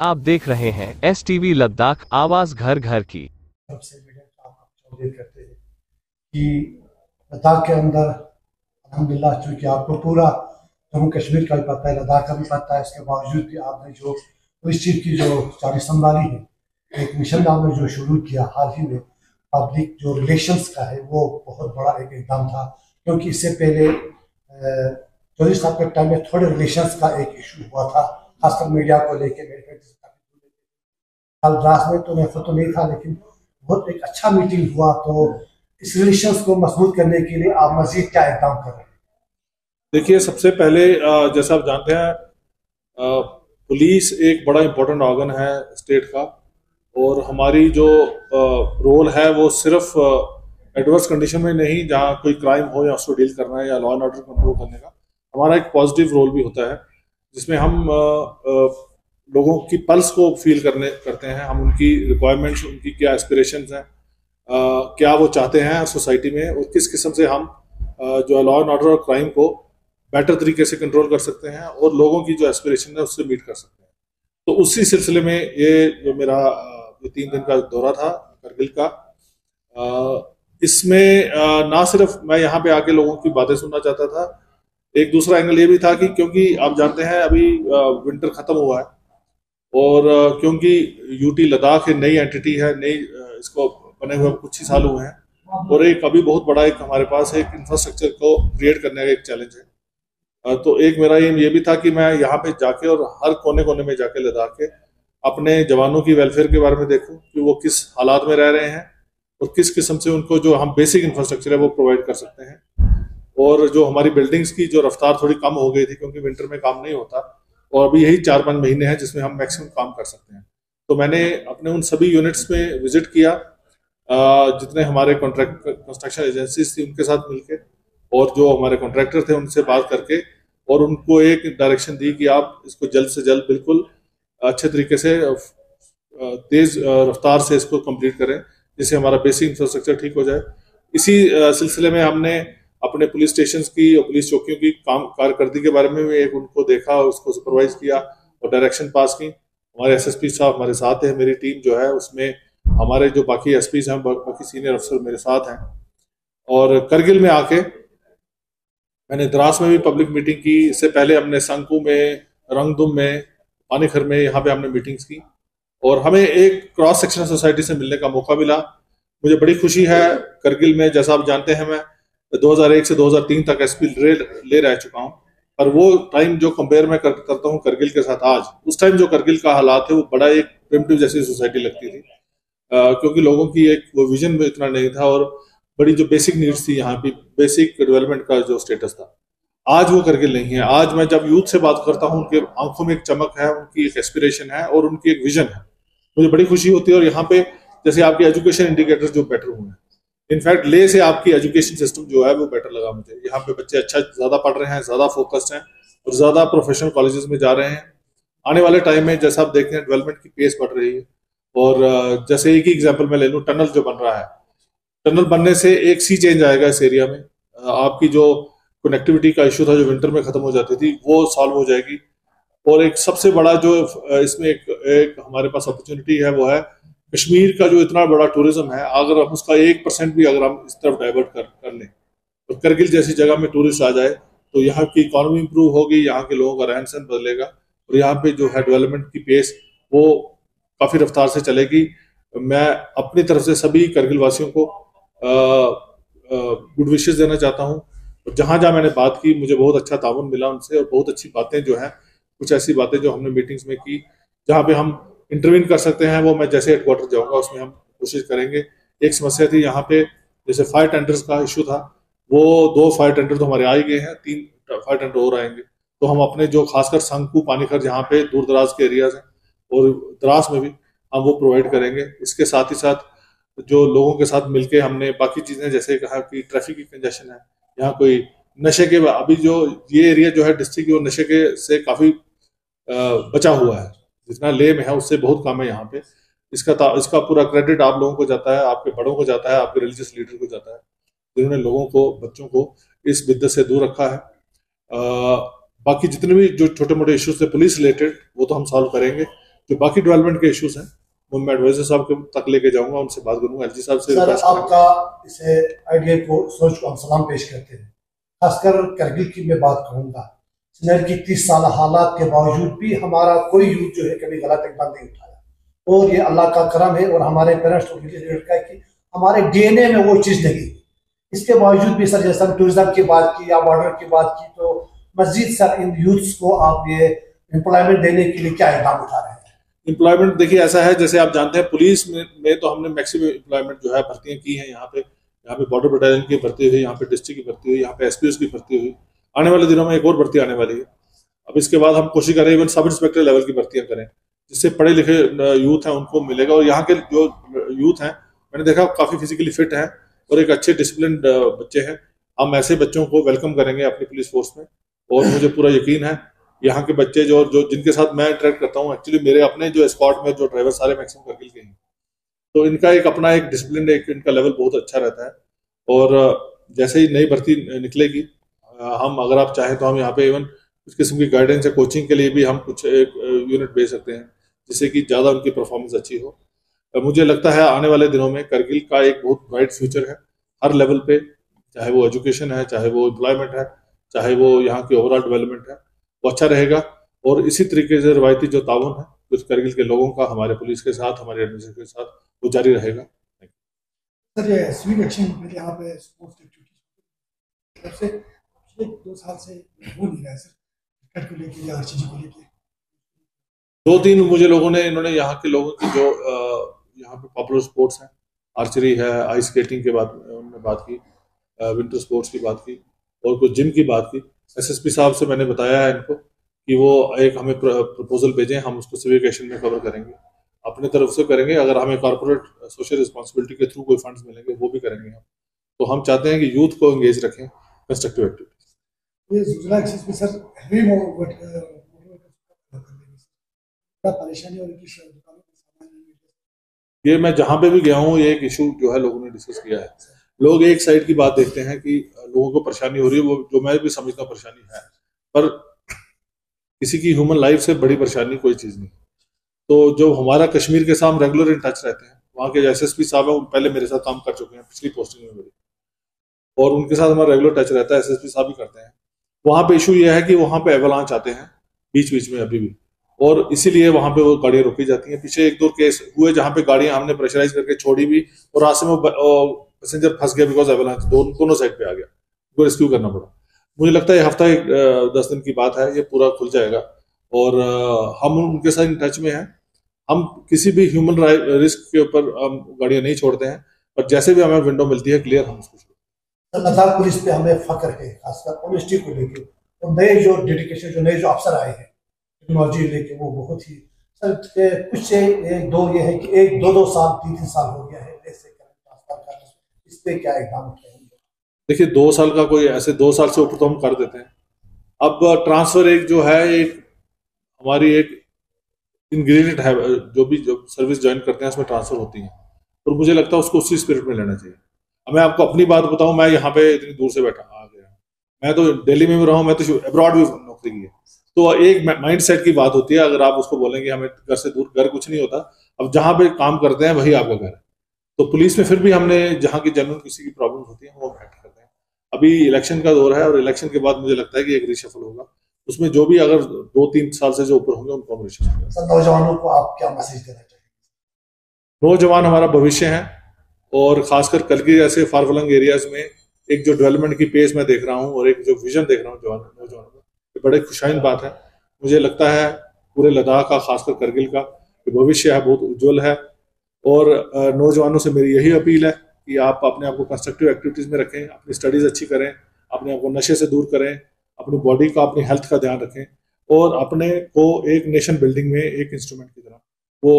आप देख रहे हैं STV लद्दाख, आवाज घर घर की। सबसे मीडिया काम आप चौधरी करते हैं कि लद्दाख के अंदर अल्हम्दुलिल्लाह, चूँकि आपको पूरा जम्मू कश्मीर का भी पता है, लद्दाख का भी पता है, इसके बावजूद भी आपने जो पुलिस चीफ की जो चाबी संभाली है, एक मिशन आपने जो शुरू किया हाल ही में, पब्लिक जो रिलेशंस का है, वो बहुत बड़ा एक इकदाम था। क्योंकि इससे पहले चौधरी साहब के टाइम में थोड़े रिलेशंस का एक इशू हुआ था, खासकर मीडिया को लेके। मेरे कल द्रास में तो महफूज तो नहीं था, लेकिन बहुत एक अच्छा मीटिंग हुआ। तो इस रिलेशंस को मजबूत करने के लिए आप मजीद क्या इकदाम कर रहे हैं? देखिए, सबसे पहले जैसा आप जानते हैं, पुलिस एक बड़ा इम्पोर्टेंट ऑर्गन है स्टेट का। और हमारी जो रोल है वो सिर्फ एडवर्स कंडीशन में नहीं, जहाँ कोई क्राइम हो या उसको डील करना है या लॉ एंड ऑर्डर कंट्रोल करने का, हमारा एक पॉजिटिव रोल भी होता है, जिसमें हम लोगों की पल्स को फील करते हैं। हम उनकी रिक्वायरमेंट्स, उनकी क्या एस्पिरेशंस हैं, क्या वो चाहते हैं सोसाइटी में, और किस किस्म से हम जो है लॉ एंड ऑर्डर और क्राइम को बेटर तरीके से कंट्रोल कर सकते हैं और लोगों की जो एस्पिरेशन है उससे मीट कर सकते हैं। तो उसी सिलसिले में ये जो मेरा ये 3 दिन का दौरा था करगिल का, इसमें ना सिर्फ मैं यहाँ पे आके लोगों की बातें सुनना चाहता था, एक दूसरा एंगल ये भी था कि क्योंकि आप जानते हैं अभी विंटर खत्म हुआ है, और क्योंकि यूटी लद्दाख एक नई एंटिटी है, नई इसको बने हुए कुछ ही साल हुए हैं, और एक अभी बहुत बड़ा एक हमारे पास एक इंफ्रास्ट्रक्चर को क्रिएट करने का एक चैलेंज है। तो एक मेरा एम ये भी था कि मैं यहाँ पे जाके और हर कोने कोने में जाके लद्दाख के अपने जवानों की वेलफेयर के बारे में देखूं कि वो किस हालात में रह रहे हैं और किस किस्म से उनको जो हम बेसिक इंफ्रास्ट्रक्चर है वो प्रोवाइड कर सकते हैं। और जो हमारी बिल्डिंग्स की जो रफ्तार थोड़ी कम हो गई थी, क्योंकि विंटर में काम नहीं होता, और अभी यही 4-5 महीने हैं जिसमें हम मैक्सिमम काम कर सकते हैं। तो मैंने अपने उन सभी यूनिट्स में विजिट किया, जितने हमारे कॉन्ट्रैक्ट कंस्ट्रक्शन एजेंसीज थी उनके साथ मिलके, और जो हमारे कॉन्ट्रैक्टर थे उनसे बात करके, और उनको एक डायरेक्शन दी कि आप इसको जल्द से जल्द बिल्कुल अच्छे तरीके से तेज रफ्तार से इसको कंप्लीट करें, जिससे हमारा बेसिक इंफ्रास्ट्रक्चर ठीक हो जाए। इसी सिलसिले में हमने अपने पुलिस स्टेशन की और पुलिस चौकियों की काम कारकर्दगी के बारे में भी एक उनको देखा, उसको सुपरवाइज किया और डायरेक्शन पास की। हमारे एसएसपी साहब हमारे साथ हैं, मेरी टीम जो है उसमें हमारे जो बाकी एसपीज हैं, बाकी सीनियर अफसर मेरे साथ हैं। और करगिल में आके मैंने द्रास में भी पब्लिक मीटिंग की, इससे पहले हमने संकू में, रंगदुम में, पानीखर में, यहाँ पे हमने मीटिंग्स की, और हमें एक क्रॉस सेक्शनल सोसाइटी से मिलने का मौका मिला। मुझे बड़ी खुशी है, करगिल में जैसा आप जानते हैं मैं 2001 से 2003 तक एसपी ले रह चुका हूँ, पर वो टाइम जो कंपेयर मैं करता हूँ करगिल के साथ आज, उस टाइम जो करगिल का हालात है वो बड़ा एक प्रिमिटिव जैसी सोसाइटी लगती थी, क्योंकि लोगों की एक वो विजन में इतना नहीं था, और बड़ी जो बेसिक नीड्स थी, यहाँ की बेसिक डेवलपमेंट का जो स्टेटस था, आज वो करगिल नहीं है। आज मैं जब यूथ से बात करता हूँ, उनके आंखों में एक चमक है, उनकी एक एस्पिरेशन है और उनकी एक विजन है, मुझे बड़ी खुशी होती है। और यहाँ पे जैसे आपके एजुकेशन इंडिकेटर्स जो बेटर हुए हैं, इनफैक्ट ले से आपकी एजुकेशन सिस्टम जो है वो बेटर लगा मुझे। यहाँ पे बच्चे अच्छा ज्यादा पढ़ रहे हैं, ज्यादा फोकस्ड हैं और ज्यादा प्रोफेशनल कॉलेजेस में जा रहे हैं। आने वाले टाइम में जैसा आप देखते हैं डेवलपमेंट की पेस बढ़ रही है। और जैसे एक ही एग्जाम्पल मैं ले लूँ, टनल जो बन रहा है, टनल बनने से एक सी चेंज आएगा इस एरिया में। आपकी जो कनेक्टिविटी का इशू था जो विंटर में खत्म हो जाती थी, वो सॉल्व हो जाएगी। और एक सबसे बड़ा जो इसमें एक हमारे पास अपॉर्चुनिटी है वो है कश्मीर का जो इतना बड़ा टूरिज्म है, अगर हम उसका 1% भी अगर हम इस तरफ डाइवर्ट कर लें, तो करगिल जैसी जगह में टूरिस्ट आ जाए, तो यहाँ की इकोनॉमी इंप्रूव होगी, यहाँ के लोगों का रहन सहन बदलेगा, और यहाँ पे जो है डेवलपमेंट की पेस वो काफी रफ्तार से चलेगी। मैं अपनी तरफ से सभी करगिल वासियों को गुड विशेस देना चाहता हूँ। और जहाँ जहाँ मैंने बात की, मुझे बहुत अच्छा ताउन मिला उनसे, और बहुत अच्छी बातें जो है, कुछ ऐसी बातें जो हमने मीटिंग्स में की जहाँ पे हम इंटरवीन कर सकते हैं, वो मैं जैसे हेडक्वार्टर जाऊंगा उसमें हम कोशिश करेंगे। एक समस्या थी यहाँ पे, जैसे फायर टेंडर्स का इशू था, वो 2 फायर टेंडर तो हमारे आ ही गए हैं, 3 फायर टेंडर और आएंगे। तो हम अपने जो खासकर संकू, पानीखर जहाँ पे दूर दराज के एरियाज हैं, और द्रास में भी हम वो प्रोवाइड करेंगे। इसके साथ ही साथ जो लोगों के साथ मिलके हमने बाकी चीजें, जैसे कहा कि ट्रैफिक की कंजेशन है, यहाँ कोई नशे के, अभी जो ये एरिया जो है डिस्ट्रिक्ट, वो नशे के से काफी बचा हुआ है, जितना ले में है उससे बहुत कम है यहाँ पे। इसका पूरा क्रेडिट आप लोगों को जाता है, आपके बड़ों को जाता है, आपके रिलीजियस लीडर को जाता है, जिन्होंने लोगों को, बच्चों को इस बिद्दत से दूर रखा है। बाकी जितने भी जो छोटे मोटे इश्यूज थे पुलिस रिलेटेड, वो तो हम सॉल्व करेंगे, जो बाकी डेवलपमेंट के इश्यूज हैं वो मैं एडवाइजर साहब के तक लेके जाऊंगा, उनसे बात करूंगा, एलजी साहब से सर रिक्वेस्ट करेंगे। आपका इसे आइडिया को सोच को हम सलाम पेश करते हैं। खासकर करगिल की मैं बात कहूँगा, सिनेर की 30 साल हालात के बावजूद भी हमारा कोई यूथ जो है कभी गलत इकदाम नहीं उठाया, और ये अल्लाह का करम है और हमारे पेरेंट्स का कि हमारे डीएनए में वो चीज़ नहीं। इसके बावजूद भी सर जैसे हम टूरिज्म की बात की या बॉर्डर की बात की, तो मस्जिद सर इन यूथ्स को आप ये एम्प्लॉयमेंट देने के लिए क्या इकदाम उठा रहे हैं? एम्प्लॉयमेंट देखिए ऐसा है, जैसे आप जानते हैं पुलिस में तो हमने मैक्सिमम एम्प्लॉयमेंट जो है भर्तियां की हैं यहाँ पे बॉर्डर बटालियन की भर्ती हुई, यहाँ पे डिस्ट्रिक्ट की भर्ती हुई, यहाँ पे एसपीओ की भर्ती हुई। आने वाले दिनों में एक और भर्ती आने वाली है। अब इसके बाद हम कोशिश करें इवन सब इंस्पेक्टर लेवल की भर्तियां करें, जिससे पढ़े लिखे यूथ हैं उनको मिलेगा। और यहाँ के जो यूथ हैं मैंने देखा काफी फिजिकली फिट हैं और एक अच्छे डिसिप्लिन बच्चे हैं। हम ऐसे बच्चों को वेलकम करेंगे अपनी पुलिस फोर्स में, और मुझे पूरा यकीन है यहाँ के बच्चे जो जिनके साथ मैं इंटरेक्ट करता हूँ, एक्चुअली मेरे अपने जो स्क्वाड में जो ड्राइवर सारे मैक्सिमम करगिल के हैं, तो इनका एक अपना एक डिसिप्लिन, एक इनका लेवल बहुत अच्छा रहता है। और जैसे ही नई भर्ती निकलेगी, हम अगर आप चाहें तो हम यहाँ पे इवन कुछ किस्म की गाइडेंस या कोचिंग के लिए भी हम कुछ एक यूनिट भेज सकते हैं, जिससे कि ज़्यादा उनकी परफॉर्मेंस अच्छी हो। मुझे लगता है आने वाले दिनों में करगिल का एक बहुत ब्राइट फ्यूचर है हर लेवल पे, चाहे वो एजुकेशन है, चाहे वो एम्प्लॉयमेंट है, चाहे वो यहाँ की ओवरऑल डेवलपमेंट है, वो अच्छा रहेगा। और इसी तरीके से रवायती जो ताउन है कुछ करगिल के लोगों का हमारे पुलिस के साथ, हमारे एडमिनिस्ट्रेशन के साथ, वो जारी रहेगा। सर ये स्वीट एक्शन मेरे यहाँ पे स्पोर्ट्स एक्टिविटीज से पिछले 2 साल से हो नहीं रहा है सर, क्रिकेट को लेके या हर चीज़ को लेके। 2-3 मुझे लोगों ने, इन्होंने यहाँ के लोगों की जो यहाँ पे पॉपुलर स्पोर्ट्स हैं, आर्चरी है, आइस स्केटिंग के बाद उन्होंने बात की, विंटर स्पोर्ट्स की बात की, और कुछ जिम की बात की। एसएसपी साहब से मैंने बताया है इनको कि वो एक हमें प्रपोजल भेजें, हम उसको सिविक एक्शन में कवर करेंगे, अपनी तरफ से करेंगे। अगर हमें कॉर्पोरेट सोशल रिस्पॉन्सिबिलिटी के थ्रू कोई फंड्स मिलेंगे वो भी करेंगे हम। तो हम चाहते हैं कि यूथ को एंगेज रखें कंस्ट्रक्टिव एक्टिविटीज। ये जुजला एक्सेस में सर हेवी परेशानी और इनकी दुकानों में सामान नहीं मिलता। ये मैं जहाँ पे भी गया हूँ ये एक इशू जो है लोगों ने डिस्कस किया है। लोग एक साइड की बात देखते हैं कि लोगों को परेशानी हो रही है, वो जो मैं भी समझता हूँ परेशानी है, पर किसी की ह्यूमन लाइफ से बड़ी परेशानी कोई चीज़ नहीं। तो जो हमारा कश्मीर के साथ हम रेगुलर इन टच रहते हैं, वहाँ के एसएसपी साहब हैं, पहले मेरे साथ काम कर चुके हैं पिछली पोस्टिंग में मेरी, और उनके साथ हमारा रेगुलर टच रहता है, एसएसपी साहब भी करते हैं। वहाँ पे इशू ये है कि वहाँ पे एवलांच आते हैं बीच बीच में अभी भी, और इसीलिए वहाँ पे वो गाड़ियाँ रोकी जाती हैं। पीछे 1-2 केस हुए जहाँ पे गाड़ियाँ हमने प्रेशराइज करके छोड़ी भी, और रास्ते में पैसेंजर फंस गया बिकॉज एवलांच दोनों साइड पे आ गया, उनको रेस्क्यू करना पड़ा। मुझे लगता है हफ्ता 10 दिन की बात है, ये पूरा खुल जाएगा, और हम उनके साथ इन टच में हैं। हम किसी भी ह्यूमन रिस्क के ऊपर हम गाड़ियाँ नहीं छोड़ते हैं, और जैसे भी हमें विंडो मिलती है क्लियर हम उसको छोड़ते हैं। लद्दाख पुलिस पे हमें फख्र है, खासकर ऑनेस्टी को लेके, और नए जो डेडिकेशन, जो नए जो अफसर आए हैं टेक्नोलॉजी लेके, वो बहुत ही सर कुछ से 1-2 ये है कि 1-2 साल 3-3 साल हो गया है ऐसे ट्रांसफर का, इस पे क्या एकदम उठाएंगे? देखिए 2 साल का कोई ऐसे 2 साल से ऊपर तो हम कर देते हैं। अब ट्रांसफर एक जो है, एक हमारी एक इंग्रेडिएंट है, जो भी सर्विस ज्वाइन करते हैं उसमें ट्रांसफर होती है, और मुझे लगता है उसको उसी स्पिरिट में लेना चाहिए। अब मैं आपको अपनी बात बताऊं, मैं यहाँ पे इतनी दूर से बैठा आ गया, मैं तो दिल्ली में भी रहा हूँ, मैं तो अब्रॉड भी नौकरी की है। तो एक माइंड सेट की बात होती है, अगर आप उसको बोलेंगे हमें घर से दूर, घर कुछ नहीं होता। अब जहाँ पे काम करते हैं वही आपका घर है। तो पुलिस में फिर भी हमने जहाँ की जनरल किसी की प्रॉब्लम होती है वो एक्ट करते हैं। अभी इलेक्शन का दौर है, और इलेक्शन के बाद मुझे लगता है कि एक रिशफल होगा, उसमें जो भी अगर 2-3 साल से जो ऊपर होंगे उनको हम रिशफल करेंगे। सर नौजवानों को आप क्या मैसेज देना चाहेंगे? नौजवान हमारा भविष्य है, और खासकर करगिल जैसे फार फ्लंग एरियाज में एक जो डेवलपमेंट की पेस मैं देख रहा हूँ, और एक जो विजन देख रहा हूँ नौजवानों का, ये बड़े खुशाइन बात है। मुझे लगता है पूरे लद्दाख का, खासकर करगिल का भविष्य है बहुत उज्जवल है। और नौजवानों से मेरी यही अपील है कि आप अपने आप को कंस्ट्रक्टिव एक्टिविटीज़ में रखें, अपनी स्टडीज़ अच्छी करें, अपने आप को नशे से दूर करें, अपनी बॉडी का, अपनी हेल्थ का ध्यान रखें, और अपने को एक नेशन बिल्डिंग में एक इंस्ट्रूमेंट की तरह वो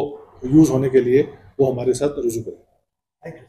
यूज़ होने के लिए वो हमारे साथ रुजू करें। Thank you.